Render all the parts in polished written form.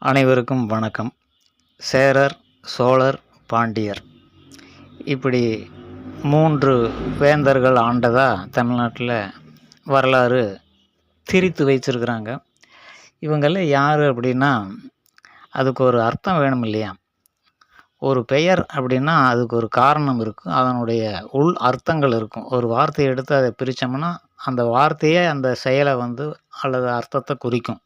அனைவருக்கும் வணக்கம். சேரர், சோழர், பாண்டியர் இப்படி 3 வேந்தர்கள் ஆண்டதா தமிழ்நாட்டில் வரலாறு திரித்து வைச்சிருக்கிறாங்க. இவங்கெல்லாம் யார் அப்படின்னா, அதுக்கு ஒரு அர்த்தம் வேணும் இல்லையா? ஒரு பெயர் அப்படின்னா அதுக்கு ஒரு காரணம் இருக்கும். அதனுடைய உள் அர்த்தங்கள் இருக்கும். ஒரு வார்த்தையை எடுத்து அதை பிரித்தோம்னா அந்த வார்த்தையே அந்த செயலை அல்லது அர்த்தத்தை குறிக்கும்.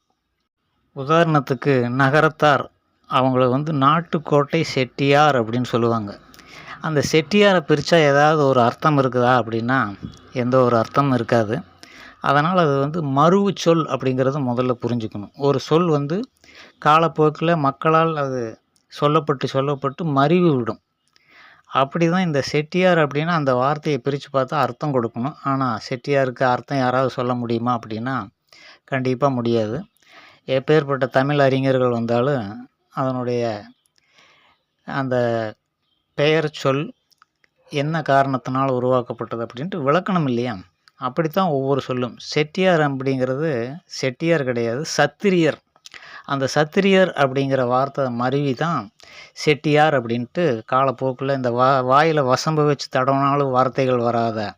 உதாரணத்துக்கு நகரத்தார் அவங்கள நாட்டுக்கோட்டை செட்டியார் அப்படின்னு சொல்லுவாங்க. அந்த செட்டியாரை பிரித்தா ஏதாவது ஒரு அர்த்தம் இருக்குதா அப்படின்னா எந்த ஒரு அர்த்தமும் இருக்காது. அதனால் அது மருவு சொல் அப்படிங்கிறத முதல்ல புரிஞ்சுக்கணும். ஒரு சொல் காலப்போக்கில் மக்களால் அது சொல்லப்பட்டு மருவி விடும். அப்படி தான் இந்த செட்டியார் அப்படின்னா அந்த வார்த்தையை பிரித்து பார்த்தா அர்த்தம் கொடுக்கணும். ஆனால் செட்டியாருக்கு அர்த்தம் யாராவது சொல்ல முடியுமா அப்படின்னா கண்டிப்பாக முடியாது. எப்பேற்பட்ட தமிழ் அறிஞர்கள் வந்தாலும் அதனுடைய அந்த பெயர் சொல் என்ன காரணத்தினால் உருவாக்கப்பட்டது அப்படின்ட்டு விளக்கணும் இல்லையா? அப்படித்தான் ஒவ்வொரு சொல்லும். செட்டியார் அப்படிங்கிறது செட்டியார் கிடையாது, சத்திரியர். அந்த சத்திரியர் அப்படிங்கிற வார்த்தை மருவி தான் செட்டியார் அப்படின்ட்டு காலப்போக்கில் இந்த வாயில் வசம்பு வச்சு தடவினாலும் வார்த்தைகள் வராத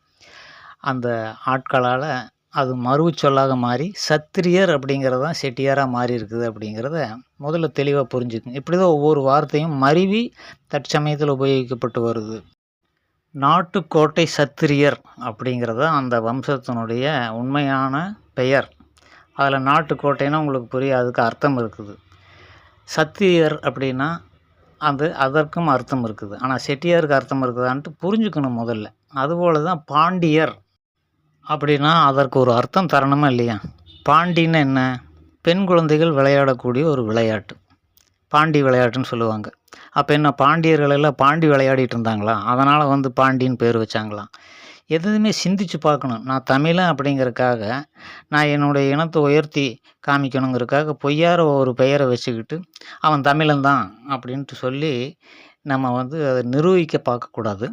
அந்த ஆட்களால் அது மருவு சொல்லாக மாறி சத்திரியர் அப்படிங்கிறது தான் செட்டியாராக மாறி இருக்குது அப்படிங்கிறத முதல்ல தெளிவாக புரிஞ்சுக்குங்க. இப்படி தான் ஒவ்வொரு வார்த்தையும் மருவி தற்சமயத்தில் உபயோகிக்கப்பட்டு வருது. நாட்டுக்கோட்டை சத்திரியர் அப்படிங்கிறத அந்த வம்சத்தினுடைய உண்மையான பெயர். அதில் நாட்டுக்கோட்டைன்னா உங்களுக்கு புரியும், அதுக்கு அர்த்தம் இருக்குது. சத்திரியர் அப்படின்னா அதற்கும் அர்த்தம் இருக்குது. ஆனால் செட்டியாருக்கு அர்த்தம் இருக்குதான்ட்டு புரிஞ்சுக்கணும் முதல்ல. அதுபோல் தான் பாண்டியர் அப்படின்னா அதற்கு ஒரு அர்த்தம் தரணுமா இல்லையா? பாண்டின்னு என்ன? பெண் குழந்தைகள் விளையாடக்கூடிய ஒரு விளையாட்டு, பாண்டி விளையாட்டுன்னு சொல்லுவாங்க. அப்போ என்ன, பாண்டியர்கள் எல்லாம் பாண்டி விளையாடிட்டு இருந்தாங்களா? அதனால் பாண்டின்னு பேர் வச்சாங்களாம். எதுவுமே சிந்திச்சு பார்க்கணும். நான் தமிழன் அப்படிங்கிறதுக்காக, நான் என்னுடைய இனத்தை உயர்த்தி காமிக்கணுங்கிறதுக்காக பொய்யார ஒரு பெயரை வச்சுக்கிட்டு அவன் தமிழன் தான் அப்படின்ட்டு சொல்லி நம்ம அதை நிரூபிக்க பார்க்கக்கூடாது.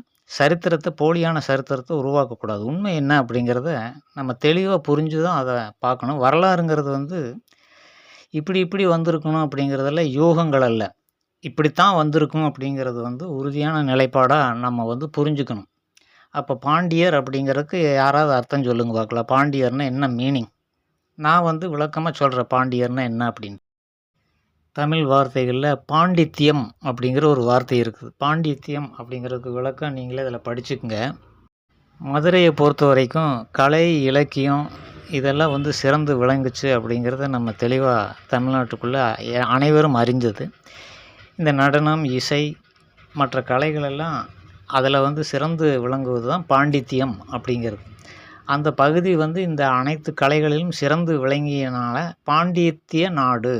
போலியான சரித்திரத்தை உருவாக்கக்கூடாது. உண்மை என்ன அப்படிங்கிறத நம்ம தெளிவாக புரிஞ்சு தான் அதை பார்க்கணும். வரலாறுங்கிறது இப்படி வந்திருக்கணும் அப்படிங்கிறதெல்லாம் யூகங்கள் அல்ல. இப்படித்தான் வந்திருக்கும் அப்படிங்கிறது உறுதியான நிலைப்பாடாக நம்ம புரிஞ்சுக்கணும். அப்போ பாண்டியர் அப்படிங்கிறதுக்கு யாராவது அர்த்தம் சொல்லுங்க பார்க்கலாம். பாண்டியர்னா என்ன மீனிங்? நான் விளக்கமாக சொல்கிறேன் பாண்டியர்னா என்ன அப்படின்னு. தமிழ் வார்த்தைகளில் பாண்டித்தியம் அப்படிங்கிற ஒரு வார்த்தை இருக்குது. பாண்டித்தியம் அப்படிங்கிறதுக்கு விளக்கம் நீங்களே இதில் படிச்சுக்குங்க. மதுரையை பொறுத்த வரைக்கும் கலை இலக்கியம் இதெல்லாம் சிறந்து விளங்குச்சு அப்படிங்கிறத நம்ம தெளிவாக தமிழ்நாட்டுக்குள்ளே அனைவரும் அறிஞ்சது. இந்த நடனம், இசை, மற்ற கலைகளெல்லாம் அதில் சிறந்து விளங்குவது தான் பாண்டித்தியம் அப்படிங்கிறது. அந்த பகுதி இந்த அனைத்து கலைகளிலும் சிறந்து விளங்கியனால பாண்டித்திய நாடு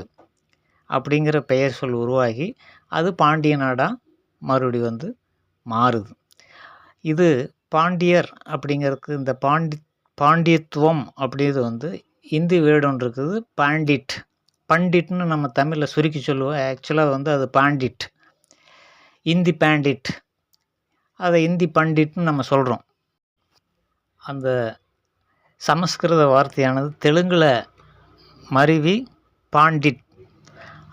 அப்படிங்கிற பெயர் சொல் உருவாகி அது பாண்டிய நாடாக மறுபடி மாறுது. இது பாண்டியர் அப்படிங்கிறதுக்கு இந்த பாண்டியத்துவம் அப்படிங்கிறது இந்தி வேர்டு ஒன்று இருக்குது, பாண்டிட். பண்டிட்னு நம்ம தமிழில் சுருக்கி சொல்லுவோம். ஆக்சுவலாக அது பாண்டிட், இந்தி பாண்டிட், அதை இந்தி பண்டிட்னு நம்ம சொல்கிறோம். அந்த சமஸ்கிருத வார்த்தையானது தெலுங்கில் மருவி பாண்டிட்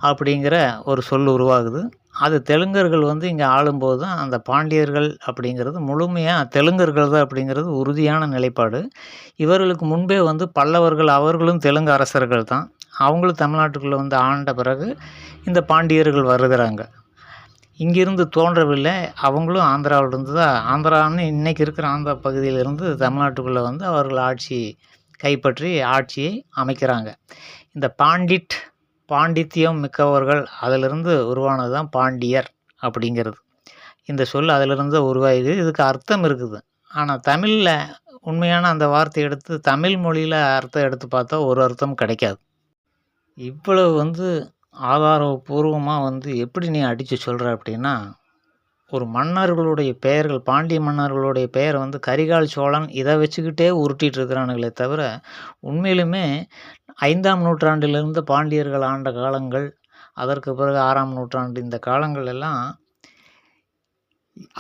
அப்படிங்கிற ஒரு சொல் உருவாகுது. அது தெலுங்கர்கள் இங்கே ஆளும்போது தான் அந்த பாண்டியர்கள் அப்படிங்கிறது முழுமையாக தெலுங்கர்கள் தான் அப்படிங்கிறது உறுதியான நிலைப்பாடு. இவர்களுக்கு முன்பே பல்லவர்கள், அவர்களும் தெலுங்கு அரசர்கள் தான். அவங்களும் தமிழ்நாட்டுக்குள்ளே ஆண்ட பிறகு இந்த பாண்டியர்கள் வருகிறாங்க. இங்கிருந்து தோன்றவில்லை. அவங்களும் ஆந்திராவிலிருந்து தான், ஆந்திரான்னு இன்றைக்கி இருக்கிற ஆந்திரா பகுதியிலிருந்து தமிழ்நாட்டுக்குள்ளே அவர்கள் கைப்பற்றி ஆட்சியை அமைக்கிறாங்க. இந்த பாண்டித்தியம் மிக்கவர்கள் அதிலிருந்து உருவானது தான் பாண்டியர் அப்படிங்கிறது. இந்த சொல் அதிலிருந்து உருவாகிது. இதுக்கு அர்த்தம் இருக்குது. ஆனால் தமிழில் உண்மையான அந்த வார்த்தை எடுத்து தமிழ் மொழியில் அர்த்தம் எடுத்து பார்த்தா ஒரு அர்த்தம் கிடைக்காது. இவ்வளவு ஆதாரபூர்வமாக எப்படி நீ அடித்து சொல்கிற அப்படின்னா, ஒரு மன்னர்களுடைய பெயர்கள், பாண்டிய மன்னர்களுடைய பெயர் கரிகால் சோழன் இதை வச்சுக்கிட்டே உருட்டிகிட்டு இருக்கிறானுங்களே தவிர, உண்மையிலுமே 5ஆம் நூற்றாண்டிலிருந்து பாண்டியர்கள் ஆண்ட காலங்கள், அதற்கு பிறகு 6ஆம் நூற்றாண்டு, இந்த காலங்கள் எல்லாம்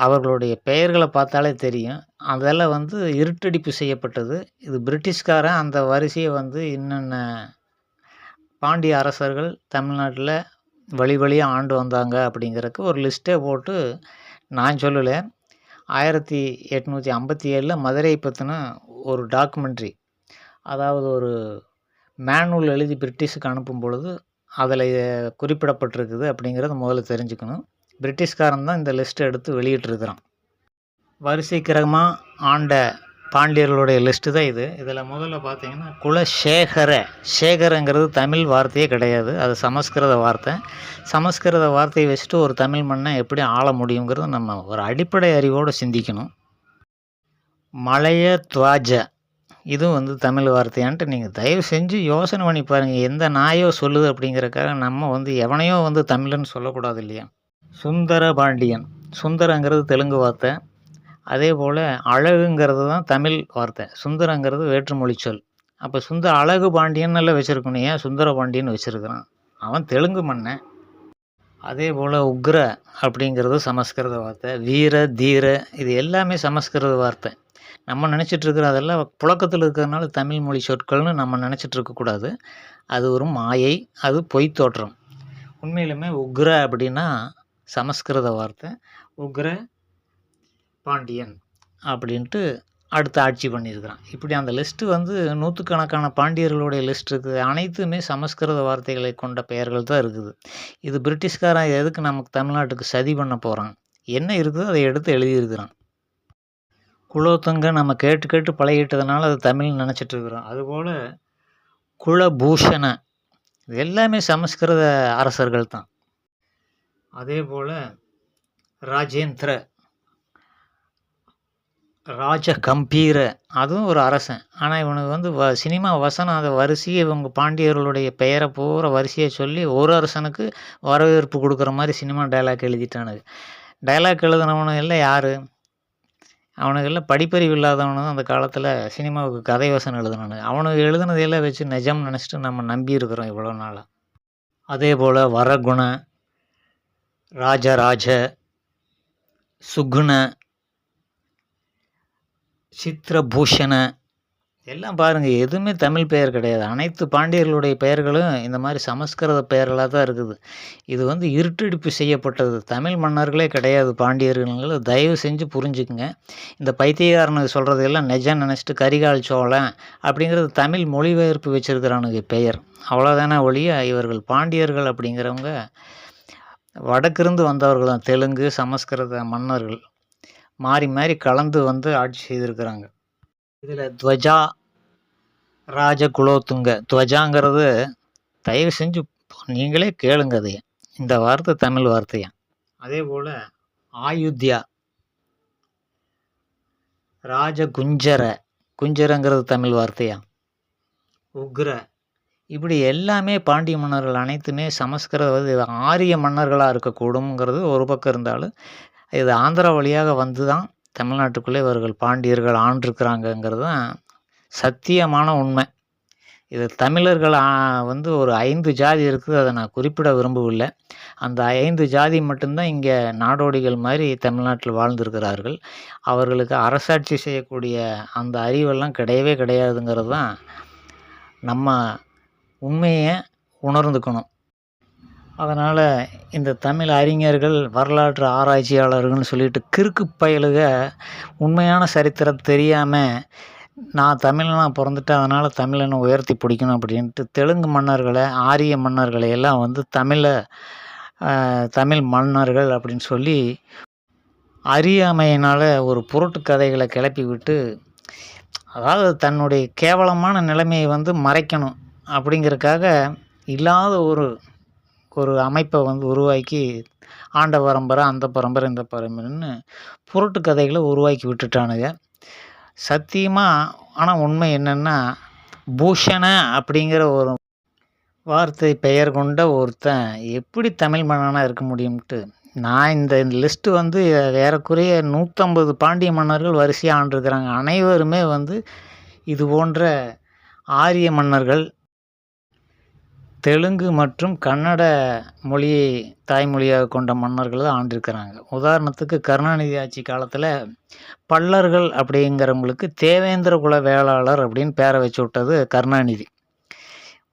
அவர்களுடைய பெயர்களை பார்த்தாலே தெரியும். அதெல்லாம் இருட்டடிப்பு செய்யப்பட்டது. இது பிரிட்டிஷ்காரன் அந்த வரிசையை என்னென்ன பாண்டிய அரசர்கள் தமிழ்நாட்டில் வழி வழியாக ஆண்டு வந்தாங்க அப்படிங்கிறதுக்கு ஒரு லிஸ்ட்டே போட்டு நான் சொல்லலை. 1857 மதுரை பற்றின ஒரு டாக்குமெண்ட்ரி, அதாவது ஒரு மேனுவல் எழுதி பிரிட்டிஷுக்கு அனுப்பும் பொழுது அதில் குறிப்பிடப்பட்டிருக்குது அப்படிங்கிறத முதல்ல தெரிஞ்சுக்கணும். பிரிட்டிஷ்காரன் தான் இந்த லிஸ்ட்டை எடுத்து வெளியிட்டிருக்கிறான். வரிசை கிரகமாக ஆண்ட பாண்டியர்களுடைய லிஸ்ட்டு தான் இது. இதில் முதல்ல பார்த்தீங்கன்னா குலசேகர. சேகரங்கிறது தமிழ் வார்த்தையே கிடையாது, அது சமஸ்கிருத வார்த்தை. சமஸ்கிருத வார்த்தையை வச்சுட்டு ஒரு தமிழ் மண்ணை எப்படி ஆள முடியுங்கிறது நம்ம ஒரு அடிப்படை அறிவோடு சிந்திக்கணும். மலைய துவாஜ, இதுவும் தமிழ் வார்த்தையான்ட்டு நீங்கள் தயவு செஞ்சு யோசனை பண்ணி பாருங்கள். எந்த நாயோ சொல்லுது அப்படிங்கிறக்காக நம்ம எவனையோ தமிழன்னு சொல்லக்கூடாது இல்லையா. சுந்தர பாண்டியன், சுந்தரங்கிறது தெலுங்கு வார்த்தை. அதே போல் அழகுங்கிறது தான் தமிழ் வார்த்தை, சுந்தரங்கிறது வேற்றுமொழி சொல். அப்போ அழகு பாண்டியன் வச்சுருக்கணும், ஏன் சுந்தர பாண்டியன் வச்சுருக்கிறான்? அவன் தெலுங்கு மன்னன். அதே போல் உக்ர அப்படிங்கிறது சமஸ்கிருத வார்த்தை. வீர, தீர, இது எல்லாமே சமஸ்கிருத வார்த்தை. நம்ம நினச்சிட்ருக்கிற அதெல்லாம் புழக்கத்தில் இருக்கிறதுனால தமிழ் மொழி சொற்கள்னு நம்ம நினச்சிட்டு இருக்கக்கூடாது. அது ஒரு மாயை, அது பொய் தோற்றம். உண்மையிலுமே உக்ர அப்படின்னா சமஸ்கிருத வார்த்தை. உக்ர பாண்டியன் அப்படின்ட்டு அடுத்து ஆட்சி பண்ணியிருக்கிறான். இப்படி அந்த லிஸ்ட்டு நூற்றுக்கணக்கான பாண்டியர்களுடைய லிஸ்ட் இருக்குது. அனைத்துமே சமஸ்கிருத வார்த்தைகளை கொண்ட பெயர்கள் தான் இருக்குது. இது பிரிட்டிஷ்காரன் எதுக்கு நமக்கு தமிழ்நாட்டுக்கு சதி பண்ண போகிறான்? என்ன இருக்குதோ அதை எடுத்து எழுதியிருக்கிறான். குலோத்துங்க நம்ம கேட்டு கேட்டு பழகிட்டதுனால அது தமிழ்னு நினச்சிட்ருக்குறோம். அதுபோல் குலபூஷண, இது எல்லாமே சமஸ்கிருத அரசர்கள் தான். அதே போல் ராஜேந்திர, ராஜ கம்பீர, அதுவும் ஒரு அரசன். ஆனால் இவனுக்கு சினிமா வசனம் அதை வரிசையை இவங்க பாண்டியர்களுடைய பெயரை பூரா வரிசையை சொல்லி ஒரு அரசனுக்கு வரவேற்பு கொடுக்குற மாதிரி சினிமா டைலாக் எழுதிட்டானுங்க. டைலாக் எழுதினவனு எல்லாம் யார்? அவனுக்கெல்லாம் படிப்பறிவு இல்லாதவனு தான் அந்த காலத்தில் சினிமாவுக்கு கதை வசனம் எழுதினானுங்க. அவனுக்கு எழுதுனதையெல்லாம் வச்சு நிஜம் நினச்சிட்டு நம்ம நம்பியிருக்கிறோம் இவ்வளோ நாளாக. அதே போல் வரகுண, ராஜராஜ, சுகுண, சித்திரபூஷண, எல்லாம் பாருங்கள், எதுவுமே தமிழ் பெயர் கிடையாது. அனைத்து பாண்டியர்களுடைய பெயர்களும் இந்த மாதிரி சமஸ்கிருத பெயர்களாக தான் இருக்குது. இது இருட்டடிப்பு செய்யப்பட்டது. தமிழ் மன்னர்களே கிடையாது பாண்டியர்கள். தயவு செஞ்சு புரிஞ்சுக்குங்க. இந்த பைத்தியக்காரனுக்கு சொல்கிறதெல்லாம் நிஜம் நினச்சிட்டு கரிகால் சோழன் அப்படிங்கிறது தமிழ் மொழிபெயர்ப்பு வச்சுருக்கிறானுங்க பெயர். அவ்வளோதானே ஒழிய இவர்கள் பாண்டியர்கள் அப்படிங்கிறவங்க வடக்கிருந்து வந்தவர்கள் தான். தெலுங்கு, சமஸ்கிருத மன்னர்கள் மாறி மாறி கலந்து ஆட்சி செய்திருக்கிறாங்க. இதில் துவஜா, ராஜ குலோத்துங்க, துவஜாங்கிறது தயவு செஞ்சு நீங்களே கேளுங்க, அதையே இந்த வார்த்தை தமிழ் வார்த்தையா. அதே போல் ஆயுத்யா, ராஜ குஞ்சர, குஞ்சரங்கிறது தமிழ் வார்த்தையா. உக்ர, இப்படி எல்லாமே பாண்டிய மன்னர்கள் அனைத்துமே சமஸ்கிருத ஆரிய மன்னர்களாக இருக்கக்கூடும்ங்கிறது ஒரு பக்கம் இருந்தாலும், இது ஆந்திரா வழியாக வந்து தான் தமிழ்நாட்டுக்குள்ளே இவர்கள் பாண்டியர்கள் ஆண்டிருக்கிறாங்கங்கிறது தான் சத்தியமான உண்மை. இது தமிழர்கள் ஒரு 5 ஜாதி இருக்குது, அதை நான் குறிப்பிட விரும்பவில்லை. அந்த 5 ஜாதி மட்டும்தான் இங்கே நாடோடிகள் மாதிரி தமிழ்நாட்டில் வாழ்ந்திருக்கிறார்கள். அவர்களுக்கு அரசாட்சி செய்யக்கூடிய அந்த அறிவெல்லாம் கிடையவே கிடையாதுங்கிறது தான் நம்ம உண்மையை உணர்ந்துக்கணும். அதனால் இந்த தமிழ் அறிஞர்கள், வரலாற்று ஆராய்ச்சியாளர்கள்னு சொல்லிட்டு கிறுக்கு பயலுக உண்மையான சரித்திரம் தெரியாமல் நான் தமிழனாக பிறந்துட்டேன் அதனால் தமிழனை உயர்த்தி பிடிக்கணும் அப்படின்ட்டு தெலுங்கு மன்னர்களை, ஆரிய மன்னர்களை எல்லாம் தமிழ் மன்னர்கள் அப்படின்னு சொல்லி அறியாமையினால் ஒரு புரட்டு கதைகளை கிளப்பி விட்டு, அதாவது தன்னுடைய கேவலமான நிலைமையை மறைக்கணும் அப்படிங்கிறதுக்காக இல்லாத ஒரு அமைப்பை உருவாக்கி ஆண்ட பரம்பரை, அந்த பரம்பரை, இந்த பரம்பரைன்னு புரட்டு கதைகளை உருவாக்கி விட்டுட்டானுங்க. சத்தியமாக ஆனால் உண்மை என்னென்னா, பூஷண அப்படிங்கிற ஒரு வார்த்தை பெயர் கொண்ட ஒருத்தன் எப்படி தமிழ் மன்னனாக இருக்க முடியும்ட்டு நான் இந்த லிஸ்ட்டு ஏறக்குறைய 150 பாண்டிய மன்னர்கள் வரிசையாக ஆண்டிருக்கிறாங்க. அனைவருமே இது போன்ற ஆரிய மன்னர்கள், தெலுங்கு மற்றும் கன்னட மொழியை தாய்மொழியாக கொண்ட மன்னர்கள் தான் ஆண்டிருக்கிறாங்க. உதாரணத்துக்கு கருணாநிதி ஆட்சி காலத்தில் பல்லர்கள் அப்படிங்கிறவங்களுக்கு தேவேந்திர குல வேளாளர் அப்படின்னு பேரை வச்சு விட்டது கருணாநிதி.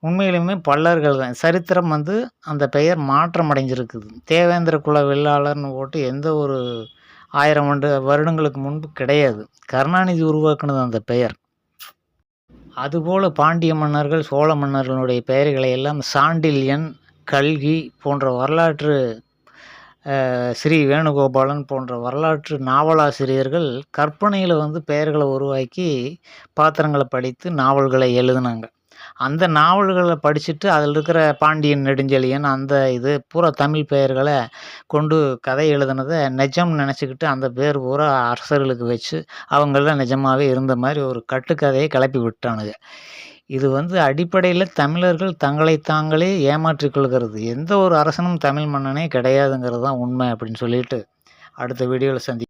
உண்மையிலுமே பல்லர்கள் தான். சரித்திரம் வந்து அந்த பெயர் மாற்றம் அடைஞ்சிருக்குது. தேவேந்திர குல வெள்ளாளர்னு போட்டு எந்த ஒரு 1000 வருடங்களுக்கு முன்பு கிடையாது. கருணாநிதி உருவாக்குனது அந்த பெயர். அதுபோல பாண்டிய மன்னர்கள், சோழ மன்னர்களுடைய பெயர்களை எல்லாம் சாண்டில்யன், கல்கி போன்ற வரலாற்று ஸ்ரீ வேணுகோபாலன் போன்ற வரலாற்று நாவலாசிரியர்கள் கற்பனையில் வந்து பெயர்களை உருவாக்கி பாத்திரங்களை படித்து நாவல்களை எழுதினாங்க. அந்த நாவல்களை படிச்சுட்டு அதில் இருக்கிற பாண்டியன் நெடுஞ்செழியன் அந்த இது பூரா தமிழ் பெயர்களை கொண்டு கதை எழுதுனதை நிஜம்னு நினச்சிக்கிட்டு அந்த பேர் பூரா அரசர்களுக்கு வச்சு அவங்களாம் நிஜமாகவே இருந்த மாதிரி ஒரு கட்டுக்கதையை கிளப்பி விட்டானுங்க. இது வந்து அடிப்படையில் தமிழர்கள் தங்களை தாங்களே ஏமாற்றிக் கொள்கிறது. எந்த ஒரு அரசனும் தமிழ் மன்னனே கிடையாதுங்கிறது தான் உண்மை அப்படின்னு சொல்லிட்டு அடுத்த வீடியோவில்